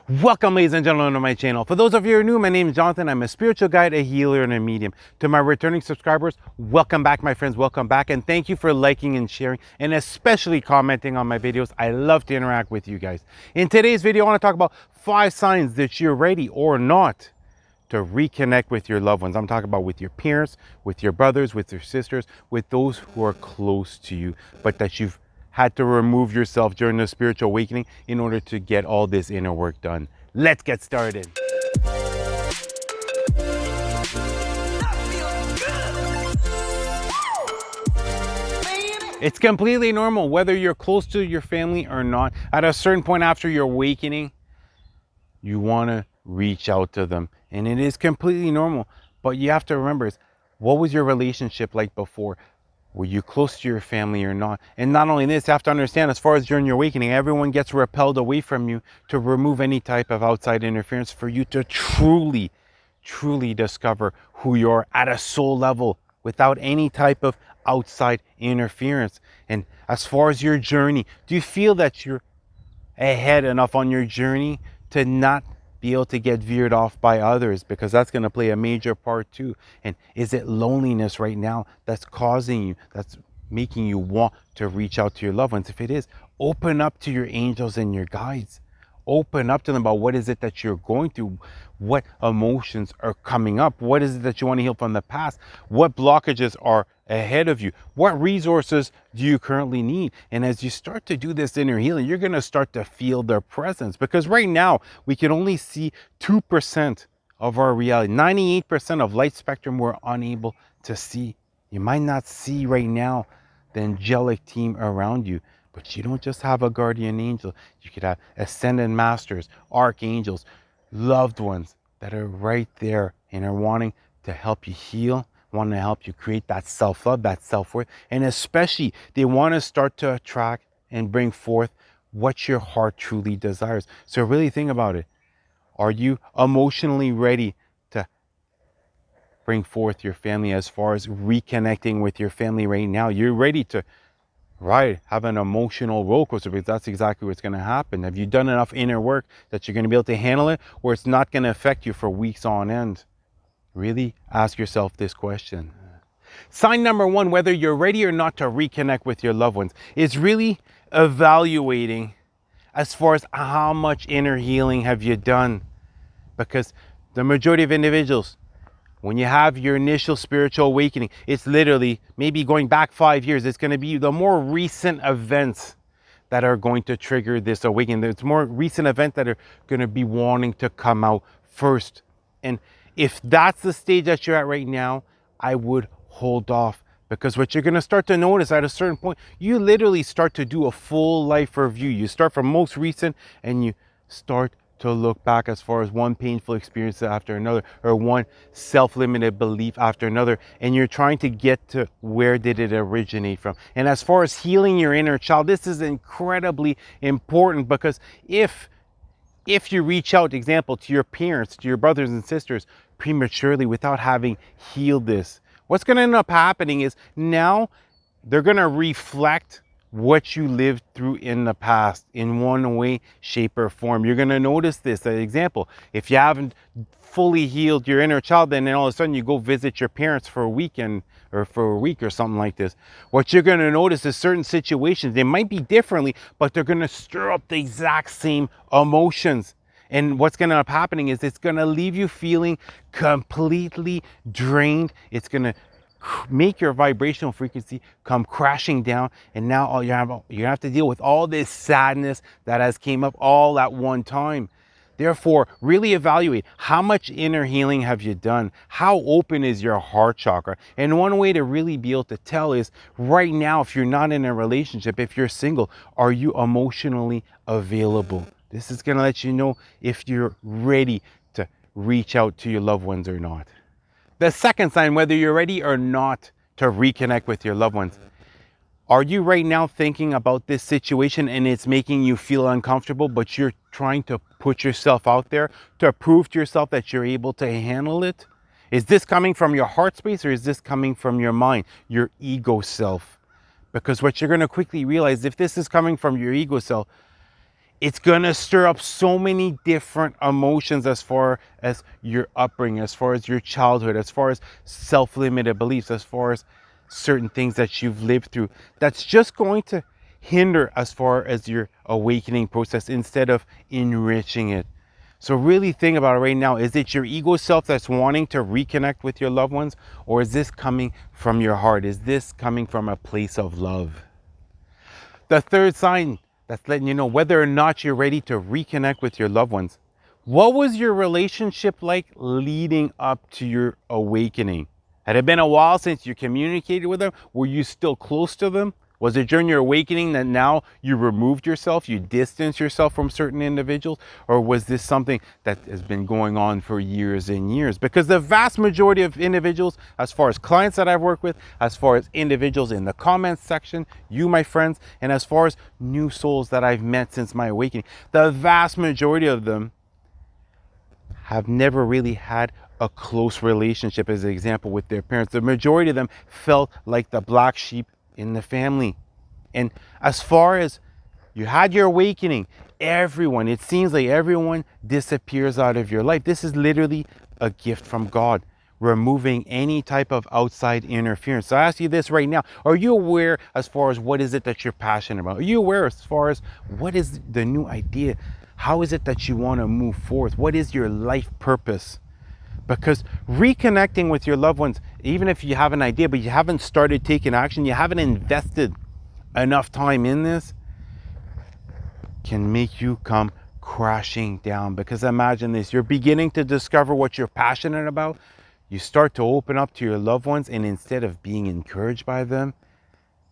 Welcome, ladies and gentlemen, to my channel. For those of you who are new, my name is Jonathan. I'm a spiritual guide, a healer, and a medium. To my returning subscribers, welcome back, my friends. Welcome back, and thank you for liking and sharing, and especially commenting on my videos. I love to interact with you guys. In today's video, I want to talk about 5 signs that you're ready or not to reconnect with your loved ones. I'm talking about with your parents, with your brothers, with your sisters, with those who are close to you, but that you've had to remove yourself during the spiritual awakening in order to get all this inner work done. Let's get started. It's completely normal, whether you're close to your family or not. At a certain point after your awakening, you want to reach out to them. And it is completely normal. But you have to remember, what was your relationship like before? Were you close to your family or not? And not only this, you have to understand, as far as during your awakening, everyone gets repelled away from you to remove any type of outside interference for you to truly discover who you are at a soul level without any type of outside interference. And as far as your journey, do you feel that you're ahead enough on your journey to not be able to get veered off by others, because that's going to play a major part too? And is it loneliness right now that's causing you, that's making you want to reach out to your loved ones? If it is, open up to your angels and your guides. Open up to them about what is it that you're going through, what emotions are coming up, what is it that you want to heal from the past, what blockages are ahead of you, what resources do you currently need. And as you start to do this inner healing, you're going to start to feel their presence, because right now we can only see 2% of our reality. 98% of light spectrum we're unable to see. You might not see right now the angelic team around you, but you don't just have a guardian angel. You could have ascended masters, archangels, loved ones that are right there and are wanting to help you heal, wanting to help you create that self-love, that self-worth. And especially, they want to start to attract and bring forth what your heart truly desires. So really think about it. Are you emotionally ready to bring forth your family as far as reconnecting with your family right now? You're ready to have an emotional roller coaster, because that's exactly what's going to happen. Have you done enough inner work that you're going to be able to handle it, or it's not going to affect you for weeks on end? Really ask yourself this question. Sign number 1, whether you're ready or not to reconnect with your loved ones, is really evaluating as far as how much inner healing have you done. Because the majority of individuals, when you have your initial spiritual awakening, it's literally maybe going back 5 years. It's going to be the more recent events that are going to trigger this awakening. There's more recent events that are going to be wanting to come out first. And if that's the stage that you're at right now, I would hold off, because what you're going to start to notice at a certain point, you literally start to do a full life review. You start from most recent and you start to look back as far as one painful experience after another, or one self-limited belief after another, and you're trying to get to where did it originate from. And as far as healing your inner child, this is incredibly important, because if you reach out, example, to your parents, to your brothers and sisters prematurely without having healed this, what's going to end up happening is now they're going to reflect what you lived through in the past in one way, shape, or form. You're going to notice this. An example, if you haven't fully healed your inner child, then all of a sudden you go visit your parents for a weekend or for a week or something like this. What you're going to notice is certain situations, they might be differently, but they're going to stir up the exact same emotions. And what's going to end up happening is it's going to leave you feeling completely drained. It's going to make your vibrational frequency come crashing down, and now all you have to deal with all this sadness that has came up all at one time. Therefore, really evaluate how much inner healing have you done. How open is your heart chakra? And one way to really be able to tell is right now, if you're not in a relationship, if you're single, are you emotionally available? This is going to let you know if you're ready to reach out to your loved ones or not. The second sign, whether you're ready or not to reconnect with your loved ones, are you right now thinking about this situation and it's making you feel uncomfortable, but you're trying to put yourself out there to prove to yourself that you're able to handle it? Is this coming from your heart space, or is this coming from your mind, your ego self? Because what you're going to quickly realize, if this is coming from your ego self, It's gonna stir up so many different emotions as far as your upbringing, as far as your childhood, as far as self-limited beliefs, as far as certain things that you've lived through. That's just going to hinder as far as your awakening process instead of enriching it. So really think about it right now. Is it your ego self that's wanting to reconnect with your loved ones? Or is this coming from your heart? Is this coming from a place of love? The third sign that's letting you know whether or not you're ready to reconnect with your loved ones. What was your relationship like leading up to your awakening? Had it been a while since you communicated with them? Were you still close to them? Was it during your awakening that now you removed yourself, you distanced yourself from certain individuals? Or was this something that has been going on for years and years? Because the vast majority of individuals, as far as clients that I've worked with, as far as individuals in the comments section, you, my friends, and as far as new souls that I've met since my awakening, the vast majority of them have never really had a close relationship, as an example, with their parents. The majority of them felt like the black sheep in the family. And as far as you had your awakening, everyone, it seems like everyone disappears out of your life. This is literally a gift from God, removing any type of outside interference. So I ask you this right now. Are you aware as far as what is it that you're passionate about? Are you aware as far as what is the new idea? How is it that you want to move forth? What is your life purpose? Because reconnecting with your loved ones, even if you have an idea, but you haven't started taking action, you haven't invested enough time in this, can make you come crashing down. Because imagine this, you're beginning to discover what you're passionate about. You start to open up to your loved ones, and instead of being encouraged by them,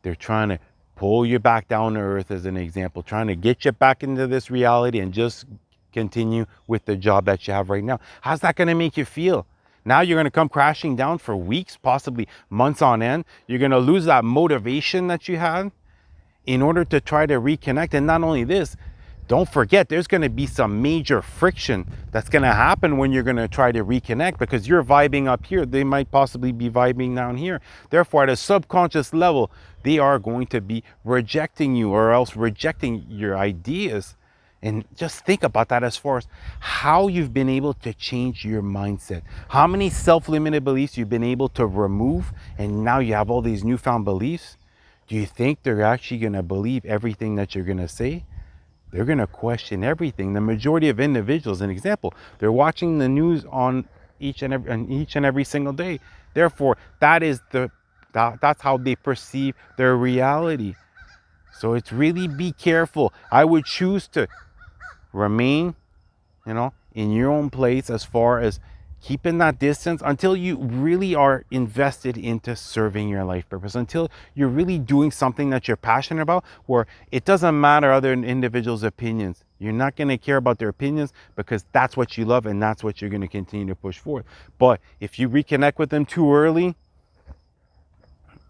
they're trying to pull you back down to earth, as an example, trying to get you back into this reality and just continue with the job that you have right now. How's that going to make you feel? Now you're going to come crashing down for weeks, possibly months on end. You're going to lose that motivation that you had in order to try to reconnect. And not only this, don't forget, there's going to be some major friction that's going to happen when you're going to try to reconnect, because you're vibing up here. They might possibly be vibing down here. Therefore, at a subconscious level, they are going to be rejecting you, or else rejecting your ideas. And just think about that as far as how you've been able to change your mindset. How many self-limited beliefs you've been able to remove, and now you have all these newfound beliefs. Do you think they're actually going to believe everything that you're going to say? They're going to question everything. The majority of individuals, an example, they're watching the news on each and every single day. Therefore, that's how they perceive their reality. So it's really, be careful. I would choose to remain, in your own place, as far as keeping that distance until you really are invested into serving your life purpose, until you're really doing something that you're passionate about, where it doesn't matter other individuals' opinions. You're not going to care about their opinions, because that's what you love and that's what you're going to continue to push forward. But if you reconnect with them too early,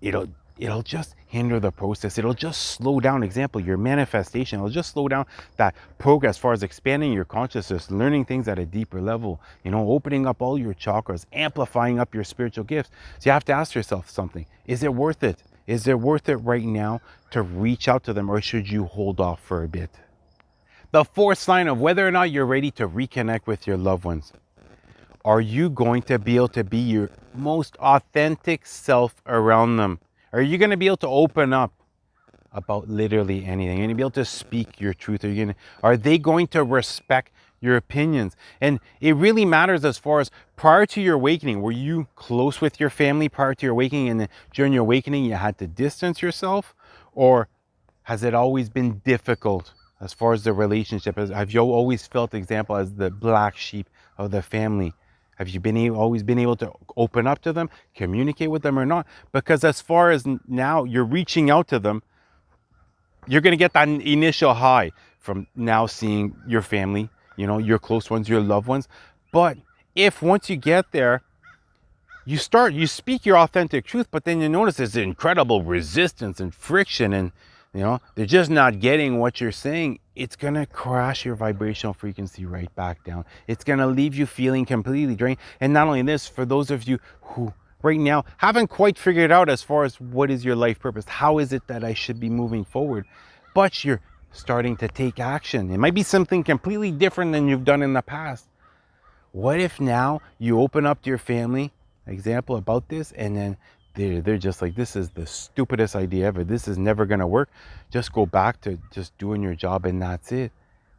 it'll just hinder the process. It'll just slow down, example, your manifestation. It'll just slow down that progress as far as expanding your consciousness, learning things at a deeper level, opening up all your chakras, amplifying up your spiritual gifts. So you have to ask yourself something. Is it worth it? Is it worth it right now to reach out to them, or should you hold off for a bit? The fourth sign of whether or not you're ready to reconnect with your loved ones. Are you going to be able to be your most authentic self around them? Are you going to be able to open up about literally anything? Are you going to be able to speak your truth? Are they going to respect your opinions? And it really matters as far as prior to your awakening. Were you close with your family prior to your awakening, and then during your awakening you had to distance yourself? Or has it always been difficult as far as the relationship? Have you always felt, example, as the black sheep of the family? Have you always been able to open up to them, communicate with them, or not? Because as far as now you're reaching out to them, you're going to get that initial high from now seeing your family, your close ones, your loved ones. But if once you get there, you speak your authentic truth, but then you notice there's incredible resistance and friction, and they're just not getting what you're saying, it's going to crash your vibrational frequency right back down. It's going to leave you feeling completely drained. And not only this, for those of you who right now haven't quite figured out as far as what is your life purpose, how is it that I should be moving forward, but you're starting to take action. It might be something completely different than you've done in the past. What if now you open up to your family, example about this, and then they're just like, this is the stupidest idea ever. This is never going to work. Just go back to just doing your job and that's it.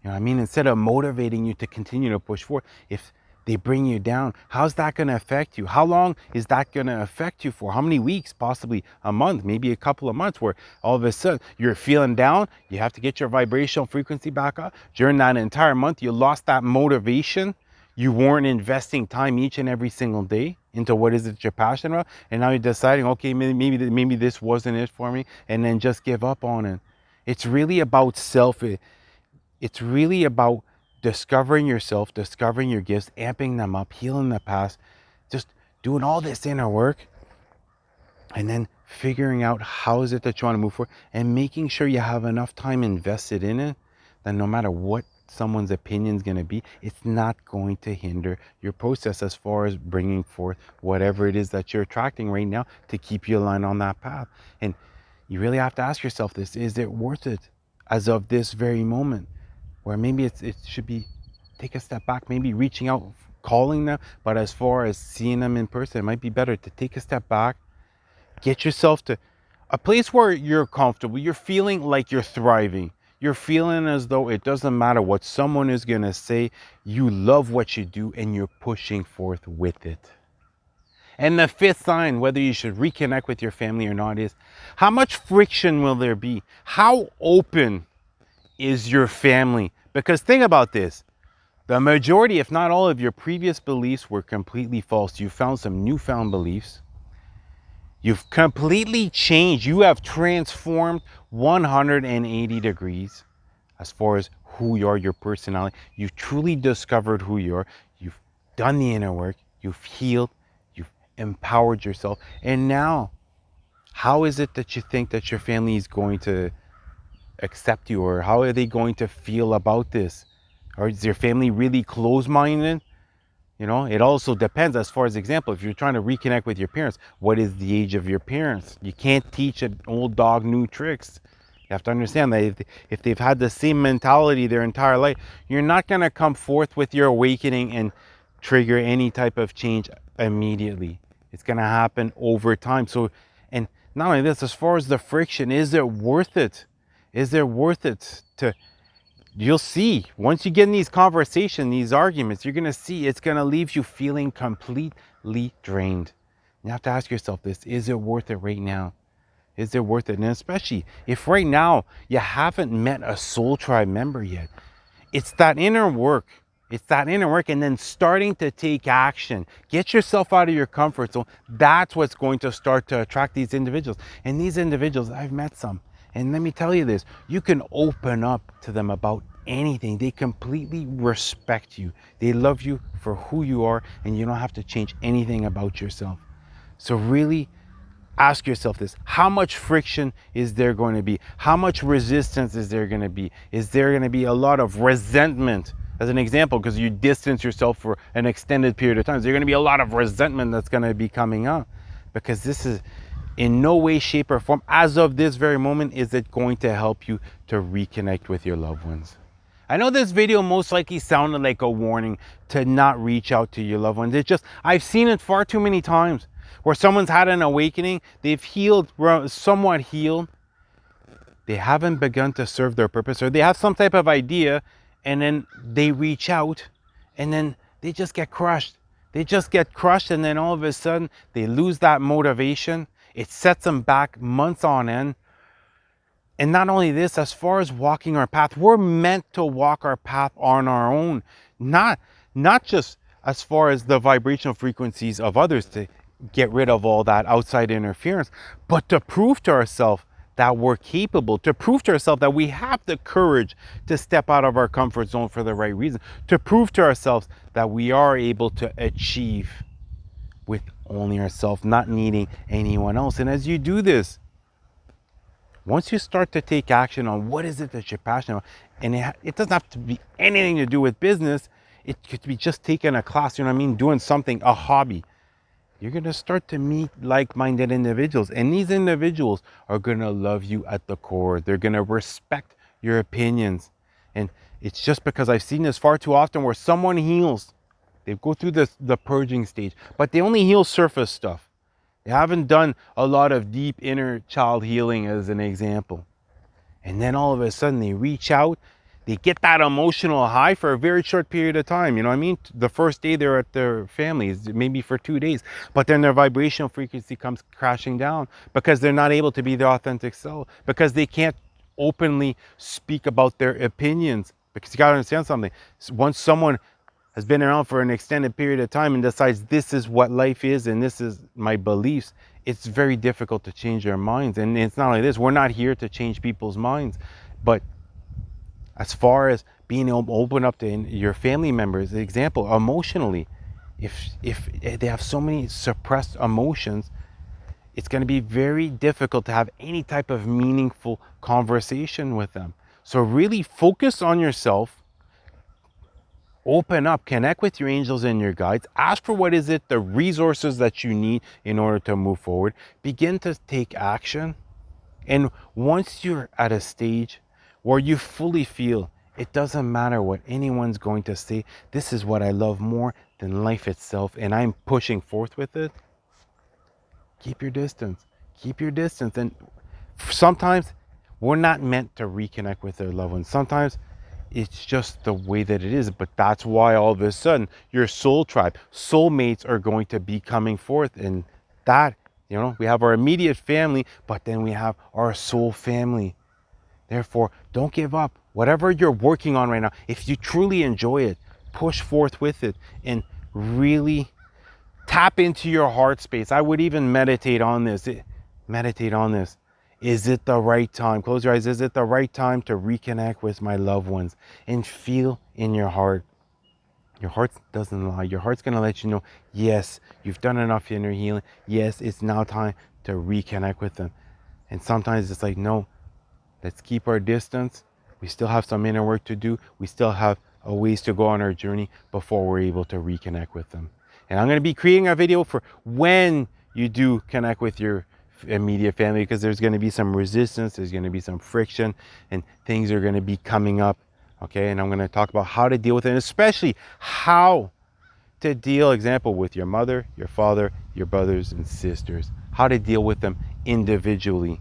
You know what I mean? Instead of motivating you to continue to push forward, if they bring you down, how's that going to affect you? How long is that going to affect you for? How many weeks? Possibly a month, maybe a couple of months, where all of a sudden you're feeling down. You have to get your vibrational frequency back up. During that entire month, you lost that motivation. You weren't investing time each and every single day into what is it you're passionate about, and now you're deciding, okay, maybe this wasn't it for me, and then just give up on it. It's really about it's really about discovering yourself, discovering your gifts, amping them up, healing the past, just doing all this inner work, and then figuring out how is it that you want to move forward, and making sure you have enough time invested in it that no matter what someone's opinion is going to be, it's not going to hinder your process as far as bringing forth whatever it is that you're attracting right now to keep you aligned on that path. And you really have to ask yourself this: is it worth it as of this very moment? Where maybe it should be, take a step back, maybe reaching out, calling them, but as far as seeing them in person, it might be better to take a step back, get yourself to a place where you're comfortable, you're feeling like you're thriving. You're feeling as though it doesn't matter what someone is going to say. You love what you do and you're pushing forth with it. And the fifth sign, whether you should reconnect with your family or not, is how much friction will there be? How open is your family? Because think about this. The majority, if not all of your previous beliefs were completely false. You found some newfound beliefs. You've completely changed. You have transformed 180 degrees as far as who you are, your personality. You've truly discovered who you are. You've done the inner work. You've healed. You've empowered yourself. And now, how is it that you think that your family is going to accept you, or how are they going to feel about this? Or is your family really closed-minded? You know, it also depends. As far as example, if you're trying to reconnect with your parents, what is the age of your parents? You can't teach an old dog new tricks. You have to understand that if they've had the same mentality their entire life, you're not going to come forth with your awakening and trigger any type of change immediately. It's going to happen over time. So, and not only this, as far as the friction, is it worth it? Is it worth it to... You'll see, once you get in these conversations, these arguments, you're going to see it's going to leave you feeling completely drained. You have to ask yourself this: is it worth it right now? Is it worth it? And especially if right now you haven't met a soul tribe member yet, it's that inner work. It's that inner work, and then starting to take action. Get yourself out of your comfort zone. That's what's going to start to attract these individuals. And these individuals, I've met some. And let me tell you this, you can open up to them about anything. They completely respect you. They love you for who you are, and you don't have to change anything about yourself. So really ask yourself this: how much friction is there going to be? How much resistance is there going to be? Is there going to be a lot of resentment? As an example, because you distance yourself for an extended period of time, so there's going to be a lot of resentment that's going to be coming up, because this is in no way, shape, or form, as of this very moment, is it going to help you to reconnect with your loved ones. I know this video most likely sounded like a warning to not reach out to your loved ones. It's just, I've seen it far too many times where someone's had an awakening, they've healed, somewhat healed, they haven't begun to serve their purpose, or they have some type of idea, and then they reach out, and then they just get crushed. They just get crushed, and then all of a sudden, they lose that motivation. It sets them back months on end. And not only this, as far as walking our path, we're meant to walk our path on our own. Not just as far as the vibrational frequencies of others to get rid of all that outside interference, but to prove to ourselves that we're capable, to prove to ourselves that we have the courage to step out of our comfort zone for the right reason, to prove to ourselves that we are able to achieve with only ourselves, not needing anyone else. And as you do this, once you start to take action on what is it that you're passionate about, and it doesn't have to be anything to do with business, it could be just taking a class, you know what I mean, doing something, a hobby. You're going to start to meet like-minded individuals, and these individuals are going to love you at the core. They're going to respect your opinions. And it's just because I've seen this far too often where someone heals. They go through the purging stage, but they only heal surface stuff. They haven't done a lot of deep inner child healing, as an example. And then all of a sudden they reach out, they get that emotional high for a very short period of time. You know what I mean? The first day they're at their families, maybe for 2 days, but then their vibrational frequency comes crashing down because they're not able to be their authentic self, because they can't openly speak about their opinions. Because you got to understand something. Once someone has been around for an extended period of time and decides this is what life is and this is my beliefs, it's very difficult to change their minds. And it's not like this. We're not here to change people's minds. But as far as being able to open up to your family members, example, emotionally, if they have so many suppressed emotions, it's going to be very difficult to have any type of meaningful conversation with them. So really focus on yourself. Open up, connect with your angels and your guides. Ask for what is it, the resources that you need in order to move forward. Begin to take action. And once you're at a stage where you fully feel it doesn't matter what anyone's going to say, this is what I love more than life itself, and I'm pushing forth with it, keep your distance. Keep your distance. And sometimes we're not meant to reconnect with our loved ones. Sometimes it's just the way that it is. But that's why all of a sudden your soul tribe, soulmates are going to be coming forth. And that, you know, we have our immediate family, but then we have our soul family. Therefore, don't give up. Whatever you're working on right now, if you truly enjoy it, push forth with it and really tap into your heart space. I would even meditate on this. Meditate on this. Is it the right time? Close your eyes. Is it the right time to reconnect with my loved ones? And feel in your heart. Your heart doesn't lie. Your heart's going to let you know, yes, you've done enough inner healing. Yes, it's now time to reconnect with them. And sometimes it's like, no, let's keep our distance. We still have some inner work to do. We still have a ways to go on our journey before we're able to reconnect with them. And I'm going to be creating a video for when you do connect with your immediate family, because there's going to be some resistance, there's going to be some friction, and things are going to be coming up. Okay, and I'm going to talk about how to deal with it, and especially how to deal, example, with your mother, your father, your brothers and sisters, how to deal with them individually,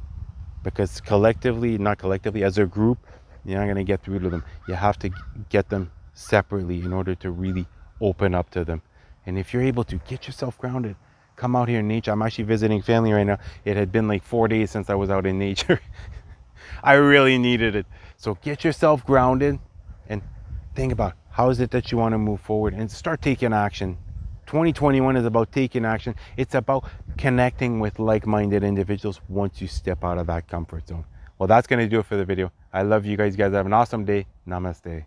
because collectively, not collectively, as a group, you're not going to get through to them. You have to get them separately in order to really open up to them. And if you're able to, get yourself grounded. Come out here in nature. I'm actually visiting family right now. It had been like 4 days since I was out in nature. I really needed it. So get yourself grounded and think about how is it that you want to move forward and start taking action. 2021 is about taking action. It's about connecting with like-minded individuals once you step out of that comfort zone. Well, that's going to do it for the video. I love you guys. You guys have an awesome day. Namaste.